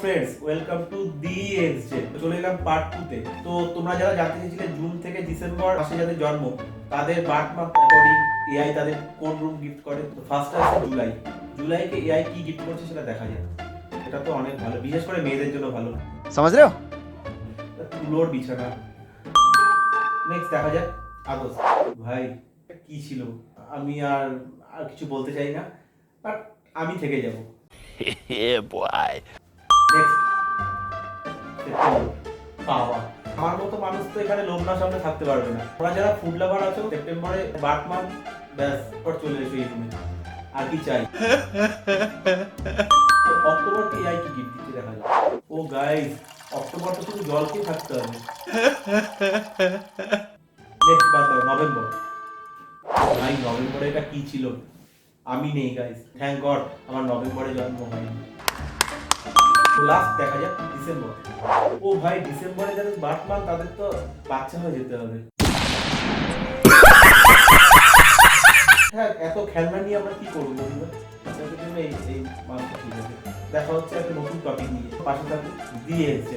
Friends, welcome to the এক্সজে। চলে এলাম পার্ট 2 তে। তো তোমরা যারা জানতে চেয়েছিলে জুন থেকে ডিসেম্বর মাসে যাদের জন্ম তাদের বার্থ মান্থ অ্যাকর্ডিং এআই তাদের কোন রুম গিফট করে। তো ফার্স্ট আছে জুলাই। জুলাইকে এআই কি গিফট করছে সেটা দেখা যায়। এটা তো অনেক ভালো, বিশেষ করে মেয়েদের জন্য ভালো। समझ रहे हो? তুলোর বিছানা। নেক্সট দেখা যাক আগস্ট। ভাই কি ছিল, আমি আর কিছু বলতে চাই না, বাট আমি থেকে যাব। Yeah, boy. নেক্সট বাবা, আমার মতো মানুষ তো এখানে লোভ না সামনে থাকতে পারবে না। তোমরা যারা ফুড লাভার আছো, সেপ্টেম্বরে বার্থ মান্থ ব্যাস পর চলে এসো এই রুমে। আর কি চাই? তো অক্টোবর কি আই কি গিফট দিচ্ছে দেখা যাক। ও গাইস, অক্টোবর তো শুধু জল খেয়ে থাকতে হবে। নেক্সট বাদ দাও, নভেম্বর। ভাই নভেম্বরে এটা কি ছিল? আমি নেই গাইস, থ্যাংক গড আমার নভেম্বরে জন্ম হয়নি। তো লাস্ট দেখা যাক ডিসেম্বর। ও ভাই, ডিসেম্বরে যাদের বার্থ মান্থ তাদের তো বাচ্চা হয়ে যেতে হবে। হ্যাঁ, এত খেলনা নিয়ে আমরা কি করবো বন্ধুরা? আপনাদের জন্য এই মান্থ ঠিক আছে। দেখা হচ্ছে একটা নতুন টপিক নিয়ে, পাশে থাকুন দিয়ে এসছে।